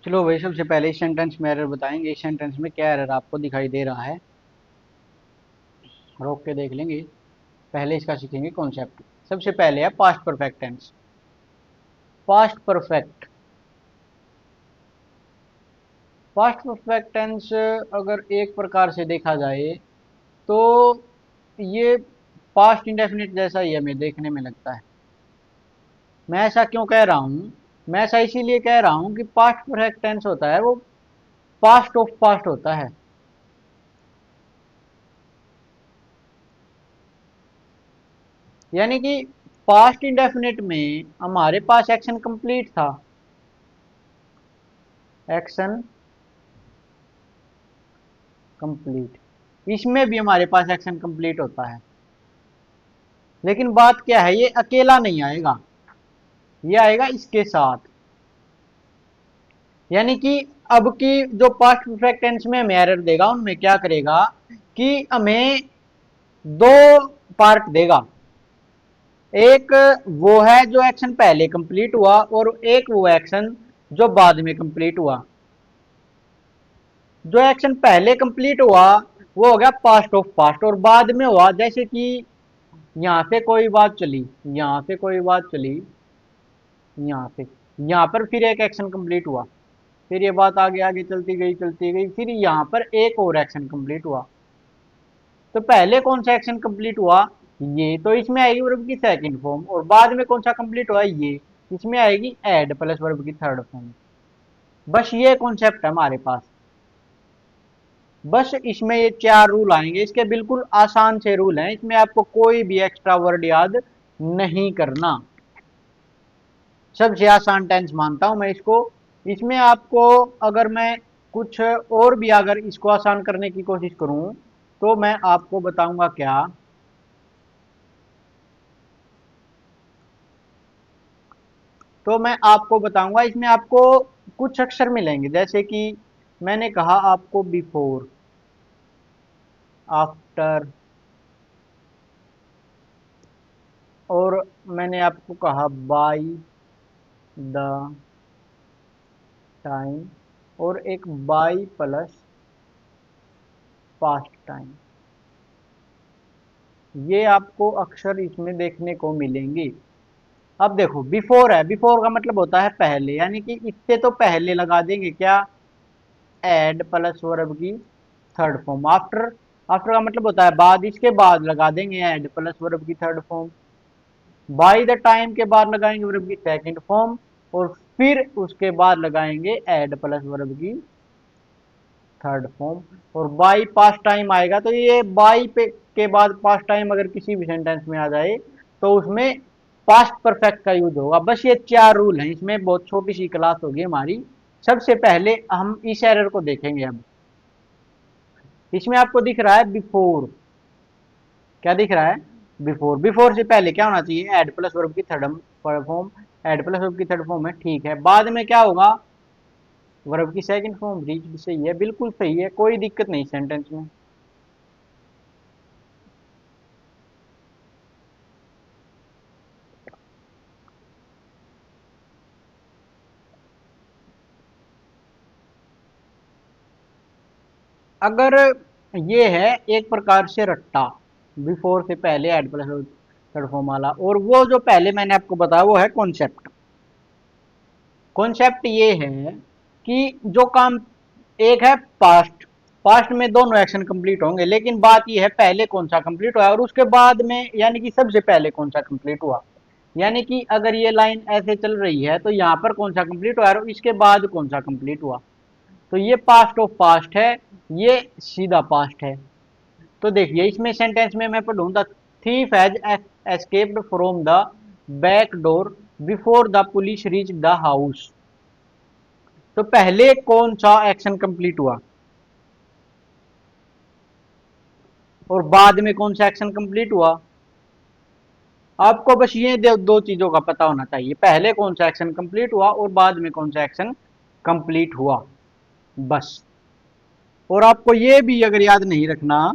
चलो भाई, सबसे पहले इस सेंटेंस में एरर बताएंगे। इस सेंटेंस में क्या एरर आपको दिखाई दे रहा है, रोक के देख लेंगे। पहले इसका सीखेंगे कॉन्सेप्ट। सबसे पहले है past perfect tense. Past perfect past perfect tense अगर एक प्रकार से देखा जाए तो ये पास्ट इंडेफिनिट जैसा ही हमें देखने में लगता है। मैं ऐसा क्यों कह रहा हूँ? मैं ऐसा इसीलिए कह रहा हूँ कि पास्ट परफेक्ट टेंस होता है वो पास्ट ऑफ पास्ट होता है। यानी कि पास्ट इंडेफिनिट में हमारे पास एक्शन कंप्लीट था। एक्शन कंप्लीट, इसमें भी हमारे पास एक्शन कंप्लीट होता है। लेकिन बात क्या है, ये अकेला नहीं आएगा, ये आएगा इसके साथ। यानी कि अब की जो पास्ट परफेक्ट टेंस में हमें एरर देगा उनमें क्या करेगा कि हमें दो पार्ट देगा। एक वो है जो एक्शन पहले कंप्लीट हुआ, और एक वो एक्शन जो बाद में कंप्लीट हुआ। जो एक्शन पहले कंप्लीट हुआ वो हो गया पास्ट ऑफ पास्ट, और बाद में हुआ जैसे कि यहाँ से कोई बात चली, यहाँ से कोई बात चली, यहाँ से यहाँ पर फिर एक एक्शन कंप्लीट हुआ, फिर ये बात आगे आगे चलती गई, फिर यहाँ पर एक और एक्शन कंप्लीट हुआ। तो पहले कौन सा एक्शन कंप्लीट हुआ? ये तो इसमें आएगी वर्ब की सेकंड फॉर्म, और बाद में कौन सा कंप्लीट हुआ? ये इसमें आएगी एड प्लस वर्ब की थर्ड फॉर्म। बस ये कॉन्सेप्ट है हमारे पास। बस इसमें ये चार रूल आएंगे, इसके बिल्कुल आसान से रूल हैं, इसमें आपको कोई भी एक्स्ट्रा वर्ड याद नहीं करना। सबसे आसान टेंस मानता हूं मैं इसको। इसमें आपको अगर मैं कुछ और भी अगर इसको आसान करने की कोशिश करूं तो मैं आपको बताऊंगा क्या। तो मैं आपको बताऊंगा, इसमें आपको कुछ अक्षर मिलेंगे, जैसे कि मैंने कहा आपको बिफोर, आफ्टर, और मैंने आपको कहा बाय द टाइम, और एक बाय प्लस पास्ट टाइम। ये आपको अक्षर इसमें देखने को मिलेंगे। अब देखो, बिफोर है, बिफोर का मतलब होता है पहले, यानी कि इससे तो पहले लगा देंगे क्या? एड प्लस वर्ब की थर्ड फॉर्म। आफ्टर, आफ्टर का मतलब होता है बाद, इसके बाद लगा देंगे एड प्लस वर्ब की third form. By the time के बाद लगाएंगे वर्ब की सेकंड फॉर्म, और फिर उसके बाद लगाएंगे एड प्लस वर्ब की थर्ड फॉर्म। और बाई पास्ट टाइम आएगा तो ये बाई पे के बाद पास्ट टाइम अगर किसी भी सेंटेंस में आ जाए तो उसमें पास्ट परफेक्ट का यूज होगा। बस ये चार रूल हैं, इसमें बहुत छोटी सी क्लास होगी हमारी। सबसे पहले हम इस एरर को देखेंगे। अब इसमें आपको दिख रहा है बिफोर, क्या दिख रहा है? बिफोर। बिफोर से पहले क्या होना चाहिए? एड प्लस वर्ब की third form. Had plus verb की थर्ड फॉर्म है, ठीक है। बाद में क्या होगा? वर्ब की सेकंड फॉर्म। रीच सही है, बिल्कुल सही है, कोई दिक्कत नहीं सेंटेंस में। अगर ये है एक प्रकार से रट्टा, बिफोर से पहले एड प्लस थर्ड फॉर्म वाला, और वो जो पहले मैंने आपको बताया वो है कॉन्सेप्ट। कॉन्सेप्ट ये है कि जो काम एक है पास्ट, पास्ट में दोनों एक्शन कंप्लीट होंगे, लेकिन बात ये है पहले कौन सा कंप्लीट हुआ और उसके बाद में, यानी कि सबसे पहले कौन सा कंप्लीट हुआ। यानी कि अगर ये लाइन ऐसे चल रही है तो यहाँ पर कौन सा कंप्लीट हुआ और इसके बाद कौन सा कंप्लीट हुआ। तो ये पास्ट ऑफ पास्ट है, ये सीधा पास्ट है। तो देखिए इसमें सेंटेंस में मैं पढ़ूं, the thief has escaped from the back door before the police reach the house. तो पहले कौन सा एक्शन कंप्लीट हुआ और बाद में कौन सा एक्शन कंप्लीट हुआ। आपको बस ये दो चीजों का पता होना चाहिए, पहले कौन सा एक्शन कंप्लीट हुआ और बाद में कौन सा एक्शन कंप्लीट हुआ, बस। और आपको ये भी अगर याद नहीं रखना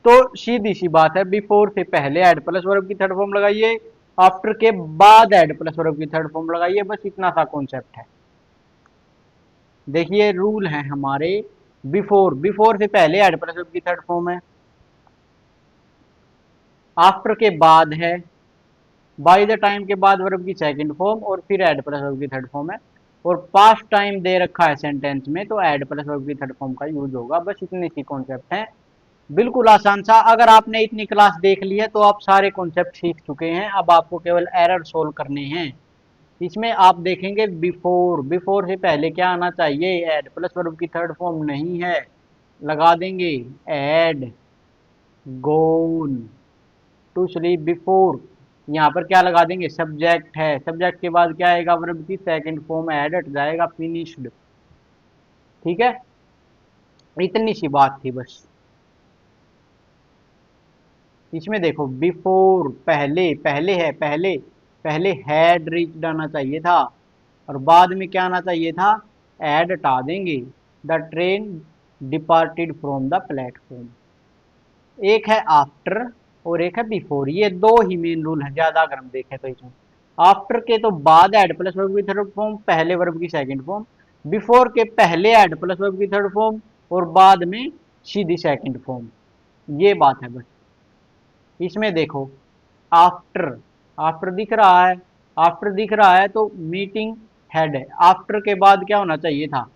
तो सीधी सी बात है, बिफोर से पहले एड प्लस वर्ब की थर्ड फॉर्म लगाइए, आफ्टर के बाद एड प्लस वर्ब की थर्ड फॉर्म लगाइए, बस इतना सा कॉन्सेप्ट है। देखिए रूल है हमारे, बिफोर, बिफोर से पहले एड प्लस वर्ब की थर्ड फॉर्म है, आफ्टर के बाद है, बाय द टाइम के बाद वर्ब की सेकंड फॉर्म, और फिर एड प्लस वर्ब की थर्ड फॉर्म है, और पास्ट टाइम दे रखा है सेंटेंस में तो एड प्लस वर्ब की थर्ड फॉर्म का यूज होगा। बस इतनी सी कॉन्सेप्ट है, बिल्कुल आसान सा। अगर आपने इतनी क्लास देख ली है तो आप सारे कॉन्सेप्ट सीख चुके हैं, अब आपको केवल एरर सोल्व करने हैं। इसमें आप देखेंगे बिफोर, बिफोर से पहले क्या आना चाहिए, एड प्लस वर्ब की थर्ड फॉर्म नहीं है, लगा देंगे had gone to sleep before. यहाँ पर क्या लगा देंगे, सब्जेक्ट है, सब्जेक्ट के बाद क्या आएगा, वर्ब की सेकंड फॉर्म एड हट जाएगा, फिनिश्ड। ठीक है, इतनी सी बात थी बस। इसमें देखो बिफोर, पहले, पहले है, पहले, पहले हैड रीच्ड आना चाहिए था, और बाद में क्या आना चाहिए था, एड हटा देंगे, the train departed from the platform. एक है आफ्टर और एक है बिफोर, ये दो ही मेन रूल है ज्यादा अगर हम देखें तो इसमें। आफ्टर के तो बाद एड प्लस वर्ब की थर्ड फॉर्म, पहले वर्ब की सेकंड फॉर्म, बिफोर के पहले एड प्लस वर्ब की थर्ड फॉर्म, और बाद में सीधी सेकंड फॉर्म, ये बात है बस। इसमें देखो आफ्टर, आफ्टर दिख रहा है, आफ्टर दिख रहा है तो मीटिंग हेड है, आफ्टर के बाद क्या होना चाहिए था,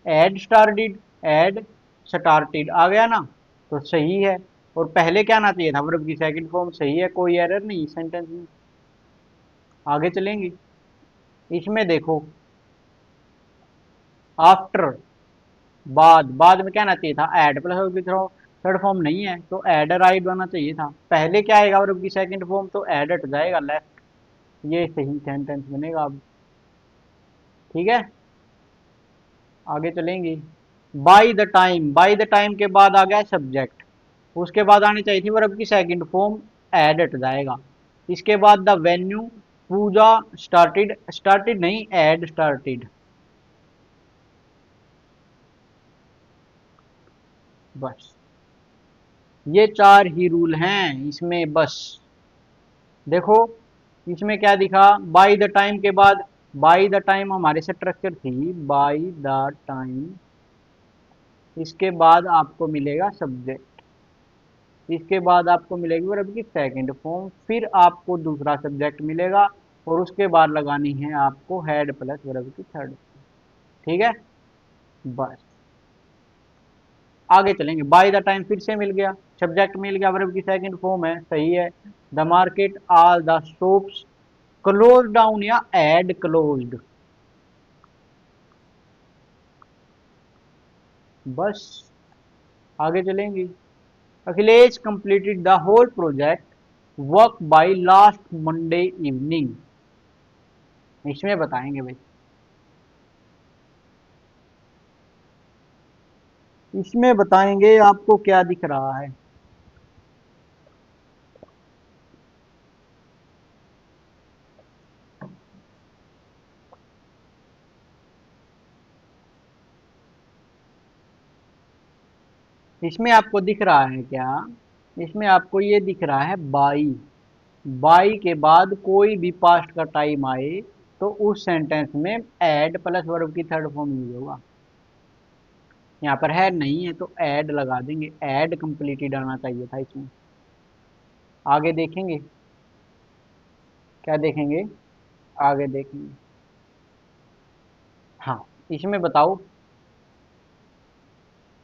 एड स्टार्टेड, एड स्टार्टेड आ गया ना, तो सही है। और पहले क्या आना चाहिए था, वर्ब की सेकंड फॉर्म, सही है, कोई एरर नहीं सेंटेंस में। आगे चलेंगे, इसमें देखो आफ्टर, बाद, बाद में क्या आना चाहिए था, एड प्लस वर्ब की थर्ड फॉर्म नहीं है तो एड राइट आना चाहिए था, पहले क्या आएगा वर्ब की सेकंड फॉर्म तो एड हट जाएगा लेफ्ट, ये सही सेंटेंस बनेगा अब। ठीक है, आगे चलेंगे, by the time, by the time के बाद आ गया सब्जेक्ट, उसके बाद आनी चाहिए थी वर्ब की सेकंड फॉर्म, एड हट जाएगा। इसके बाद the venue, Pooja started, started नहीं एड स्टार्टेड, बस ये चार ही रूल हैं इसमें बस। देखो इसमें क्या दिखा, बाय द टाइम के बाद, बाय द टाइम हमारे स्ट्रक्चर थी बाय द टाइम, इसके बाद आपको मिलेगा सब्जेक्ट, इसके बाद आपको मिलेगी वर्ब की सेकंड फॉर्म, फिर आपको दूसरा सब्जेक्ट मिलेगा, और उसके बाद लगानी है आपको हेड प्लस वर्ब की थर्ड। ठीक है, बस आगे चलेंगे, बाय द टाइम फिर से मिल गया, सब्जेक्ट मिल गया, वर्ब की सेकंड फॉर्म है, सही है। The market, all the shops, close down या एड क्लोज्ड, बस आगे चलेंगे। Akhilesh completed the whole project work by last Monday evening, इसमें बताएंगे भाई, इसमें बताएंगे आपको क्या दिख रहा है। इसमें आपको दिख रहा है क्या, इसमें आपको ये दिख रहा है बाई, बाई के बाद कोई भी पास्ट का टाइम आए तो उस सेंटेंस में एड प्लस वर्ब की थर्ड फॉर्म यूज होगा। यहाँ पर है नहीं है तो ऐड लगा देंगे, ऐड कंप्लीटेड आना चाहिए था इसमें। आगे देखेंगे, क्या देखेंगे, आगे देखेंगे। हाँ, इसमें बताओ,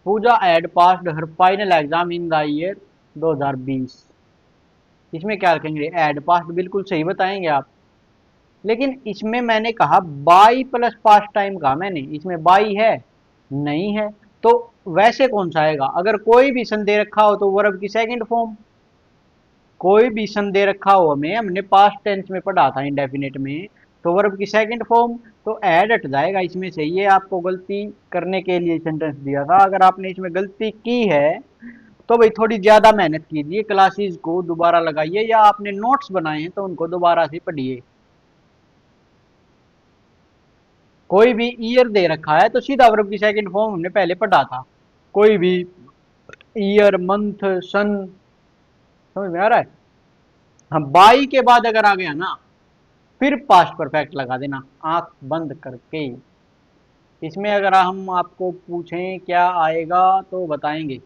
Pooja had passed her final exam in the year 2020, इसमें क्या रखेंगे, एड पास्ट, बिल्कुल सही बताएंगे आप। लेकिन इसमें मैंने कहा बाई प्लस पास्ट टाइम कहा मैंने, इसमें बाई है नहीं है, तो वैसे कौन सा आएगा, अगर कोई भी सन दे रखा हो तो वर्ब की सेकंड फॉर्म, कोई भी सन दे रखा हो हमें, हमने पास्ट टेंस में पढ़ा था इंडेफिनिट में, तो वर्ब की सेकंड फॉर्म तो ऐड हट जाएगा इसमें से। ये आपको गलती करने के लिए सेंटेंस दिया था, अगर आपने इसमें गलती की है तो भाई थोड़ी ज्यादा मेहनत कीजिए, क्लासेस को दोबारा लगाइए, या आपने नोट्स बनाए हैं तो उनको दोबारा से पढ़िए। कोई भी ईयर दे रखा है तो सीधा वर्ब की सेकंड फॉर्म हमने पहले पढ़ा था, कोई भी ईयर मंथ सन, समझ में आ रहा है। हाँ, बाई के बाद अगर आ गया ना, फिर पास्ट परफेक्ट लगा देना आंख बंद करके। इसमें अगर हम आपको पूछें क्या आएगा तो बताएंगे।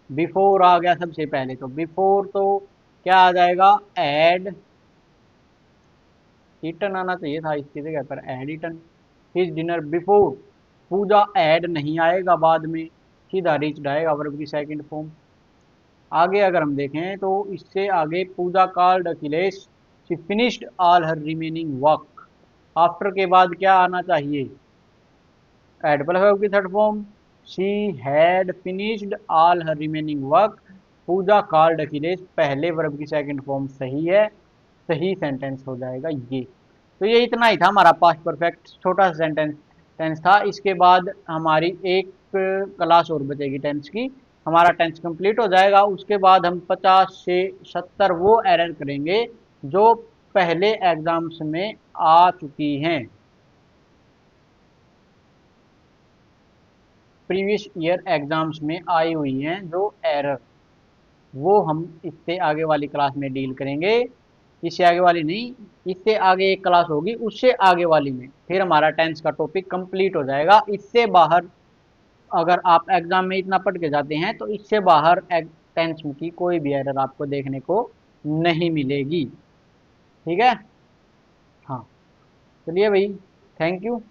बिफोर आ गया सबसे पहले, तो बिफोर तो क्या आ जाएगा, एड ईटन आना चाहिए था इसकी जगह पर, had eaten his dinner before. Pooja had नहीं आएगा बाद में, सीधा रीच्ड आएगा वर्ब की सेकंड फॉर्म। आगे अगर हम देखें तो इससे आगे Pooja called Akhilesh she finished all her remaining work. After के बाद क्या आना चाहिए, एड प्लस वर्ब की third form, she had finished all her remaining work. Pooja called Akhilesh पहले वर्ब की सेकंड फॉर्म सही है, सही सेंटेंस हो जाएगा ये। तो ये इतना ही था हमारा पास्ट परफेक्ट, छोटा सा सेंटेंस टेंस था। इसके बाद हमारी एक क्लास और बचेगी टेंस की, हमारा टेंस कंप्लीट हो जाएगा। उसके बाद हम 50 से 70 वो एरर करेंगे जो पहले एग्जाम्स में आ चुकी हैं, प्रीवियस ईयर एग्जाम्स में आई हुई हैं जो एरर, वो हम इससे आगे वाली क्लास में डील करेंगे। इससे आगे वाली नहीं, इससे आगे एक क्लास होगी, उससे आगे वाली में फिर हमारा टेंस का टॉपिक कंप्लीट हो जाएगा। इससे बाहर अगर आप एग्जाम में इतना पढ़ के जाते हैं तो इससे बाहर टेंस की कोई भी एरर आपको देखने को नहीं मिलेगी। ठीक है, हाँ, चलिए भाई, थैंक यू।